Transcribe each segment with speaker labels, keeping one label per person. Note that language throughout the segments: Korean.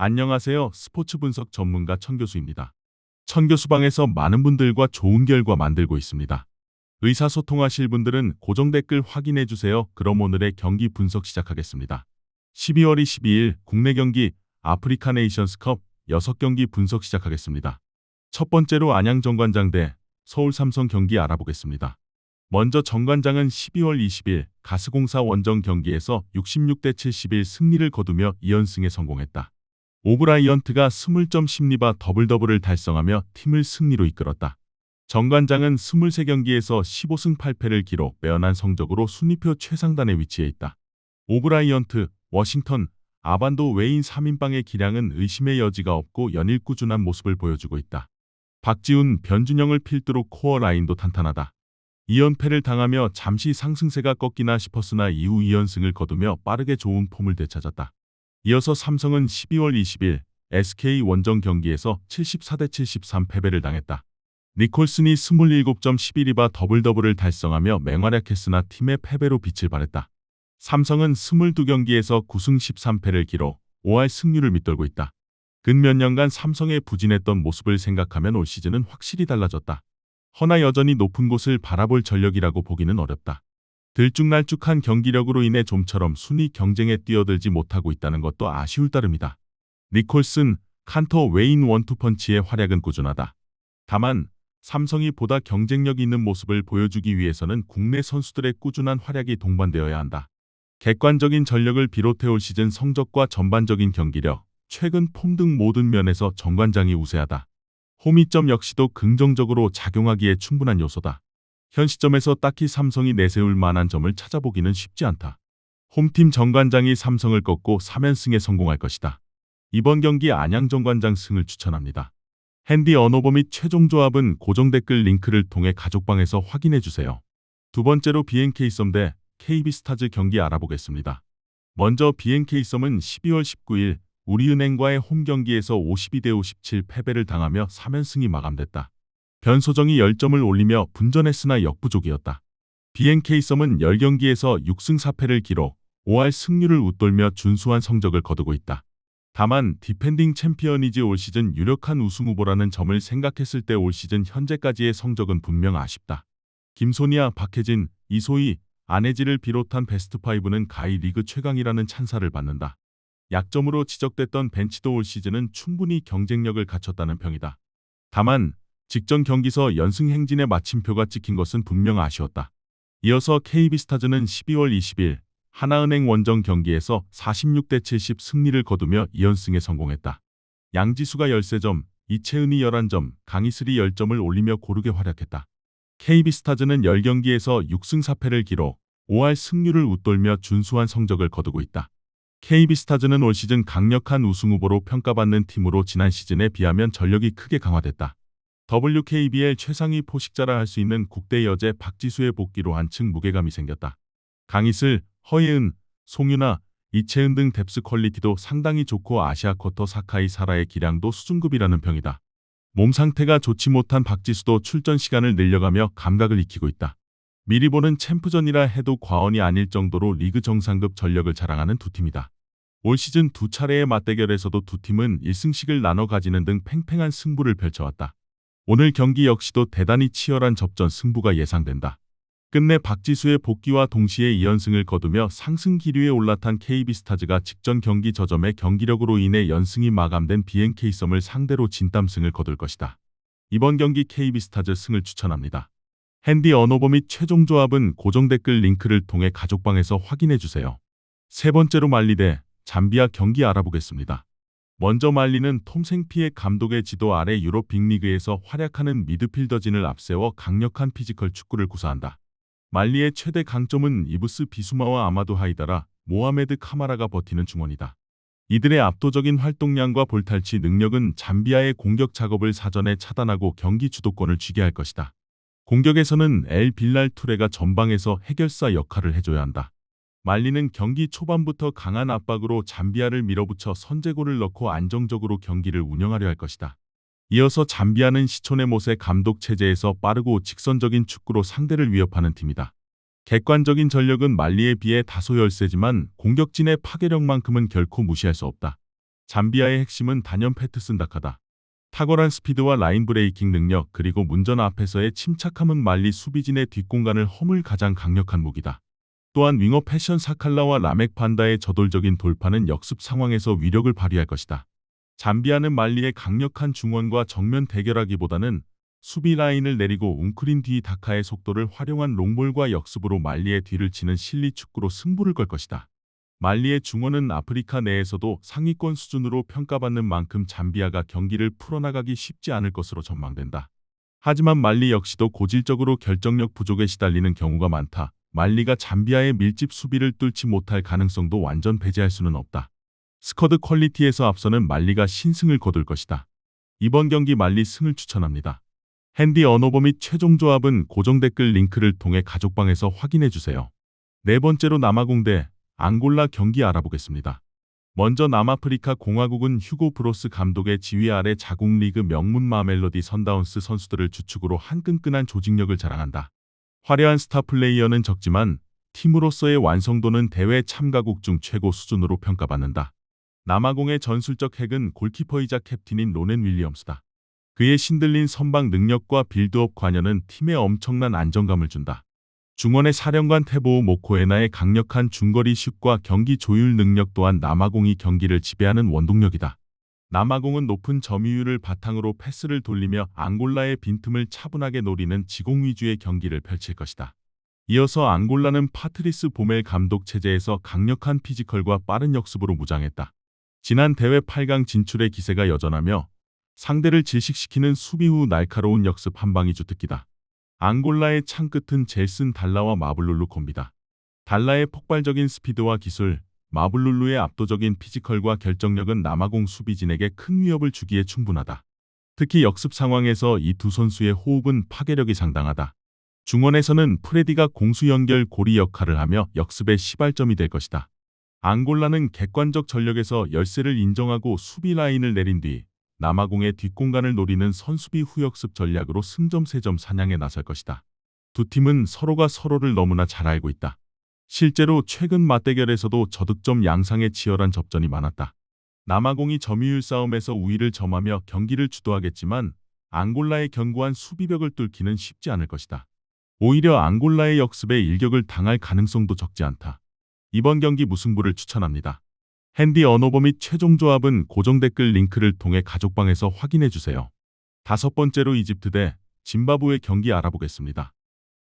Speaker 1: 안녕하세요. 스포츠 분석 전문가 천교수입니다. 천교수방에서 많은 분들과 좋은 결과 만들고 있습니다. 의사소통하실 분들은 고정 댓글 확인해 주세요. 그럼 오늘의 경기 분석 시작하겠습니다. 12월 22일 국내 경기 아프리카 네이션스컵 6경기 분석 시작하겠습니다. 첫 번째로 안양 정관장 대 서울 삼성 경기 알아보겠습니다. 먼저 정관장은 12월 20일 가스공사 원정 경기에서 66대 71 승리를 거두며 2연승에 성공했다. 오브라이언트가 20점 심리바 더블더블을 달성하며 팀을 승리로 이끌었다. 정관장은 23경기에서 15승 8패를 기록 빼어난 성적으로 순위표 최상단에 위치해 있다. 오브라이언트, 워싱턴, 아반도 외인 3인방의 기량은 의심의 여지가 없고 연일 꾸준한 모습을 보여주고 있다. 박지훈, 변준영을 필두로 코어 라인도 탄탄하다. 2연패를 당하며 잠시 상승세가 꺾이나 싶었으나 이후 2연승을 거두며 빠르게 좋은 폼을 되찾았다. 이어서 삼성은 12월 20일 SK 원정 경기에서 74대 73 패배를 당했다. 니콜슨이 27점 11리바 더블더블을 달성하며 맹활약했으나 팀의 패배로 빛을 발했다. 삼성은 22경기에서 9승 13패를 기록 5할 승률을 밑돌고 있다. 근 몇 년간 삼성의 부진했던 모습을 생각하면 올 시즌은 확실히 달라졌다. 허나 여전히 높은 곳을 바라볼 전력이라고 보기는 어렵다. 들쭉날쭉한 경기력으로 인해 좀처럼 순위 경쟁에 뛰어들지 못하고 있다는 것도 아쉬울 따름이다. 니콜슨, 칸터, 웨인 원투펀치의 활약은 꾸준하다. 다만 삼성이 보다 경쟁력 있는 모습을 보여주기 위해서는 국내 선수들의 꾸준한 활약이 동반되어야 한다. 객관적인 전력을 비롯해 올 시즌 성적과 전반적인 경기력, 최근 폼 등 모든 면에서 정관장이 우세하다. 홈이점 역시도 긍정적으로 작용하기에 충분한 요소다. 현 시점에서 딱히 삼성이 내세울 만한 점을 찾아보기는 쉽지 않다. 홈팀 정관장이 삼성을 꺾고 3연승에 성공할 것이다. 이번 경기 안양 정관장 승을 추천합니다. 핸디 언어버 및 최종 조합은 고정 댓글 링크를 통해 가족방에서 확인해 주세요. 두 번째로 BNK썸 대 KB스타즈 경기 알아보겠습니다. 먼저 BNK썸은 12월 19일 우리은행과의 홈 경기에서 52대 57 패배를 당하며 3연승이 마감됐다. 변소정이 10점을 올리며 분전했으나 역부족이었다. BNK썸은 10경기에서 6승 4패를 기록 5할 승률을 웃돌며 준수한 성적을 거두고 있다. 다만 디펜딩 챔피언이지 올 시즌 유력한 우승 후보라는 점을 생각했을 때 올 시즌 현재까지의 성적은 분명 아쉽다. 김소니아, 박혜진, 이소희, 안혜지를 비롯한 베스트5는 가히 리그 최강이라는 찬사를 받는다. 약점으로 지적됐던 벤치도 올 시즌은 충분히 경쟁력을 갖췄다는 평이다. 다만 직전 경기서 연승 행진의 마침표가 찍힌 것은 분명 아쉬웠다. 이어서 KB스타즈는 12월 20일 하나은행 원정 경기에서 46대 70 승리를 거두며 2연승에 성공했다. 양지수가 13점, 이채은이 11점, 강희슬이 10점을 올리며 고르게 활약했다. KB스타즈는 10경기에서 6승 4패를 기록 5할 승률을 웃돌며 준수한 성적을 거두고 있다. KB스타즈는 올 시즌 강력한 우승 후보로 평가받는 팀으로 지난 시즌에 비하면 전력이 크게 강화됐다. WKBL 최상위 포식자라 할 수 있는 국대 여제 박지수의 복귀로 한층 무게감이 생겼다. 강희슬, 허예은, 송유나, 이채은 등 뎁스 퀄리티도 상당히 좋고 아시아 쿼터 사카이 사라의 기량도 수준급이라는 평이다. 몸 상태가 좋지 못한 박지수도 출전 시간을 늘려가며 감각을 익히고 있다. 미리 보는 챔프전이라 해도 과언이 아닐 정도로 리그 정상급 전력을 자랑하는 두 팀이다. 올 시즌 두 차례의 맞대결에서도 두 팀은 1승씩을 나눠 가지는 등 팽팽한 승부를 펼쳐왔다. 오늘 경기 역시도 대단히 치열한 접전 승부가 예상된다. 끝내 박지수의 복귀와 동시에 2연승을 거두며 상승 기류에 올라탄 KB스타즈가 직전 경기 저점의 경기력으로 인해 연승이 마감된 BNK썸을 상대로 진땀승을 거둘 것이다. 이번 경기 KB스타즈 승을 추천합니다. 핸디 언어버 및 최종 조합은 고정 댓글 링크를 통해 가족방에서 확인해 주세요. 세 번째로 말리 대 잠비아 경기 알아보겠습니다. 먼저 말리는 톰 생피의 감독의 지도 아래 유럽 빅리그에서 활약하는 미드필더진을 앞세워 강력한 피지컬 축구를 구사한다. 말리의 최대 강점은 이브스 비수마와 아마도 하이다라, 모하메드 카마라가 버티는 중원이다. 이들의 압도적인 활동량과 볼탈취 능력은 잠비아의 공격 작업을 사전에 차단하고 경기 주도권을 쥐게 할 것이다. 공격에서는 엘 빌랄 투레가 전방에서 해결사 역할을 해줘야 한다. 말리는 경기 초반부터 강한 압박으로 잠비아를 밀어붙여 선제골을 넣고 안정적으로 경기를 운영하려 할 것이다. 이어서 잠비아는 시촌의 못의 감독 체제에서 빠르고 직선적인 축구로 상대를 위협하는 팀이다. 객관적인 전력은 말리에 비해 다소 열세지만 공격진의 파괴력만큼은 결코 무시할 수 없다. 잠비아의 핵심은 단연 패트슨다카다. 탁월한 스피드와 라인 브레이킹 능력 그리고 문전 앞에서의 침착함은 말리 수비진의 뒷공간을 허물 가장 강력한 무기다. 또한 윙어 패션 사칼라와 라멕 판다의 저돌적인 돌파는 역습 상황에서 위력을 발휘할 것이다. 잠비아는 말리의 강력한 중원과 정면 대결하기보다는 수비 라인을 내리고 웅크린 뒤 다카의 속도를 활용한 롱볼과 역습으로 말리의 뒤를 치는 실리 축구로 승부를 걸 것이다. 말리의 중원은 아프리카 내에서도 상위권 수준으로 평가받는 만큼 잠비아가 경기를 풀어나가기 쉽지 않을 것으로 전망된다. 하지만 말리 역시도 고질적으로 결정력 부족에 시달리는 경우가 많다. 말리가 잠비아의 밀집 수비를 뚫지 못할 가능성도 완전 배제할 수는 없다. 스쿼드 퀄리티에서 앞서는 말리가 신승을 거둘 것이다. 이번 경기 말리 승을 추천합니다. 핸디 언어버 및 최종 조합은 고정 댓글 링크를 통해 가족방에서 확인해주세요. 네 번째로 남아공 대 앙골라 경기 알아보겠습니다. 먼저 남아프리카 공화국은 휴고 브로스 감독의 지휘 아래 자국 리그 명문 마멜로디 선다운스 선수들을 주축으로 한 끈끈한 조직력을 자랑한다. 화려한 스타 플레이어는 적지만 팀으로서의 완성도는 대회 참가국 중 최고 수준으로 평가받는다. 남아공의 전술적 핵은 골키퍼이자 캡틴인 로넨 윌리엄스다. 그의 신들린 선방 능력과 빌드업 관여는 팀에 엄청난 안정감을 준다. 중원의 사령관 테보우 모코에나의 강력한 중거리 슛과 경기 조율 능력 또한 남아공이 경기를 지배하는 원동력이다. 남아공은 높은 점유율을 바탕으로 패스를 돌리며 앙골라의 빈틈을 차분하게 노리는 지공 위주의 경기를 펼칠 것이다. 이어서 앙골라는 파트리스 보멜 감독 체제에서 강력한 피지컬과 빠른 역습으로 무장했다. 지난 대회 8강 진출의 기세가 여전하며 상대를 질식시키는 수비 후 날카로운 역습 한 방이 주특기다. 앙골라의 창끝은 젤슨 달라와 마블룰루 콤비다. 달라의 폭발적인 스피드와 기술, 마블룰루의 압도적인 피지컬과 결정력은 남아공 수비진에게 큰 위협을 주기에 충분하다. 특히 역습 상황에서 이 두 선수의 호흡은 파괴력이 상당하다. 중원에서는 프레디가 공수 연결 고리 역할을 하며 역습의 시발점이 될 것이다. 앙골라는 객관적 전력에서 열세를 인정하고 수비 라인을 내린 뒤 남아공의 뒷공간을 노리는 선수비 후역습 전략으로 승점 3점 사냥에 나설 것이다. 두 팀은 서로가 서로를 너무나 잘 알고 있다. 실제로 최근 맞대결에서도 저득점 양상의 치열한 접전이 많았다. 남아공이 점유율 싸움에서 우위를 점하며 경기를 주도하겠지만 앙골라의 견고한 수비벽을 뚫기는 쉽지 않을 것이다. 오히려 앙골라의 역습에 일격을 당할 가능성도 적지 않다. 이번 경기 무승부를 추천합니다. 핸디 언어버 및 최종 조합은 고정 댓글 링크를 통해 가족방에서 확인해주세요. 다섯 번째로 이집트 대 짐바브웨 경기 알아보겠습니다.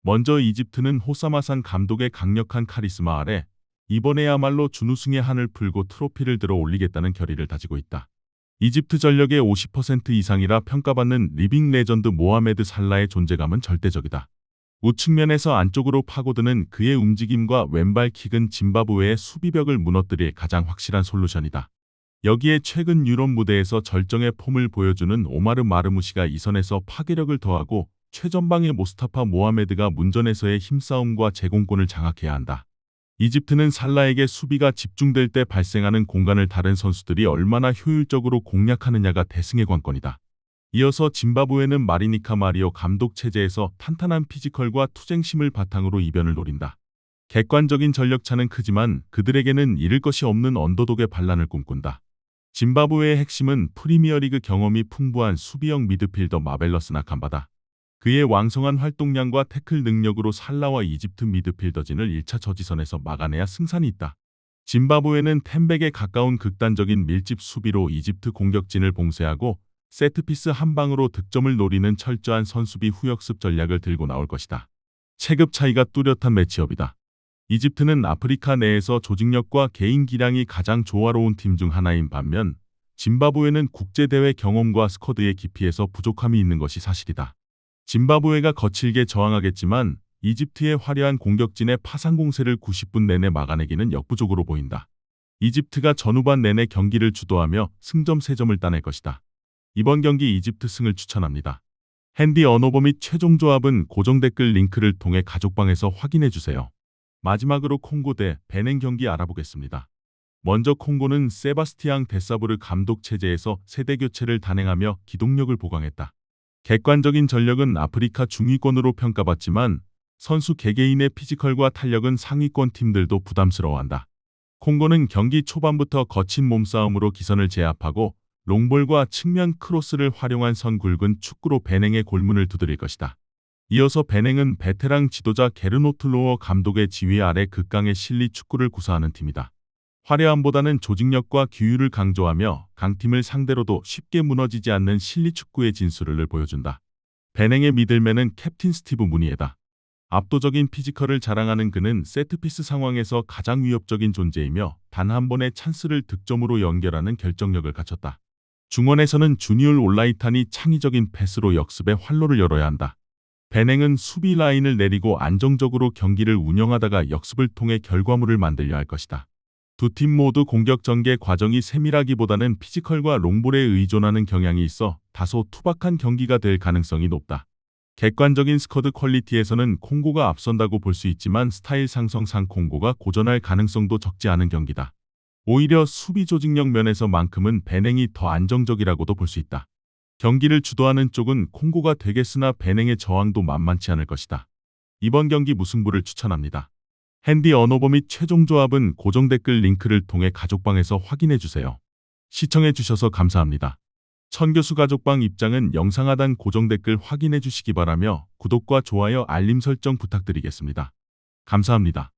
Speaker 1: 먼저 이집트는 호사마산 감독의 강력한 카리스마 아래 이번에야말로 준우승의 한을 풀고 트로피를 들어 올리겠다는 결의를 다지고 있다. 이집트 전력의 50% 이상이라 평가받는 리빙 레전드 모하메드 살라의 존재감은 절대적이다. 우측면에서 안쪽으로 파고드는 그의 움직임과 왼발 킥은 짐바브웨의 수비벽을 무너뜨릴 가장 확실한 솔루션이다. 여기에 최근 유럽 무대에서 절정의 폼을 보여주는 오마르 마르무시가 이 선에서 파괴력을 더하고 최전방의 모스타파 모하메드가 문전에서의 힘싸움과 제공권을 장악해야 한다. 이집트는 살라에게 수비가 집중될 때 발생하는 공간을 다른 선수들이 얼마나 효율적으로 공략하느냐가 대승의 관건이다. 이어서 짐바브웨는 마리니카 마리오 감독 체제에서 탄탄한 피지컬과 투쟁심을 바탕으로 이변을 노린다. 객관적인 전력차는 크지만 그들에게는 잃을 것이 없는 언더독의 반란을 꿈꾼다. 짐바브웨의 핵심은 프리미어리그 경험이 풍부한 수비형 미드필더 마벨러스 나캄바다. 그의 왕성한 활동량과 태클 능력으로 살라와 이집트 미드필더진을 1차 저지선에서 막아내야 승산이 있다. 짐바브웨는 템백에 가까운 극단적인 밀집 수비로 이집트 공격진을 봉쇄하고 세트피스 한 방으로 득점을 노리는 철저한 선수비 후역습 전략을 들고 나올 것이다. 체급 차이가 뚜렷한 매치업이다. 이집트는 아프리카 내에서 조직력과 개인 기량이 가장 조화로운 팀 중 하나인 반면 짐바브웨는 국제대회 경험과 스쿼드의 깊이에서 부족함이 있는 것이 사실이다. 짐바브웨가 거칠게 저항하겠지만 이집트의 화려한 공격진의 파상 공세를 90분 내내 막아내기는 역부족으로 보인다. 이집트가 전후반 내내 경기를 주도하며 승점 3점을 따낼 것이다. 이번 경기 이집트 승을 추천합니다. 핸디 언어버 및 최종 조합은 고정 댓글 링크를 통해 가족방에서 확인해주세요. 마지막으로 콩고 대 베넨 경기 알아보겠습니다. 먼저 콩고는 세바스티앙 데사브르 감독 체제에서 세대 교체를 단행하며 기동력을 보강했다. 객관적인 전력은 아프리카 중위권으로 평가받지만 선수 개개인의 피지컬과 탄력은 상위권 팀들도 부담스러워한다. 콩고는 경기 초반부터 거친 몸싸움으로 기선을 제압하고 롱볼과 측면 크로스를 활용한 선 굵은 축구로 베냉의 골문을 두드릴 것이다. 이어서 베냉은 베테랑 지도자 게르노틀로어 감독의 지휘 아래 극강의 실리 축구를 구사하는 팀이다. 화려함보다는 조직력과 규율을 강조하며 강팀을 상대로도 쉽게 무너지지 않는 실리 축구의 진수를 보여준다. 베냉의 미들맨은 캡틴 스티브 무니에다. 압도적인 피지컬을 자랑하는 그는 세트피스 상황에서 가장 위협적인 존재이며 단 한 번의 찬스를 득점으로 연결하는 결정력을 갖췄다. 중원에서는 주니올 올라이탄이 창의적인 패스로 역습의 활로를 열어야 한다. 베냉은 수비 라인을 내리고 안정적으로 경기를 운영하다가 역습을 통해 결과물을 만들려 할 것이다. 두 팀 모두 공격 전개 과정이 세밀하기보다는 피지컬과 롱볼에 의존하는 경향이 있어 다소 투박한 경기가 될 가능성이 높다. 객관적인 스쿼드 퀄리티에서는 콩고가 앞선다고 볼 수 있지만 스타일 상성상 콩고가 고전할 가능성도 적지 않은 경기다. 오히려 수비 조직력 면에서만큼은 베냉이 더 안정적이라고도 볼 수 있다. 경기를 주도하는 쪽은 콩고가 되겠으나 베냉의 저항도 만만치 않을 것이다. 이번 경기 무승부를 추천합니다. 핸디 언어버 및 최종 조합은 고정 댓글 링크를 통해 가족방에서 확인해 주세요. 시청해 주셔서 감사합니다. 천교수 가족방 입장은 영상 하단 고정 댓글 확인해 주시기 바라며 구독과 좋아요 알림 설정 부탁드리겠습니다. 감사합니다.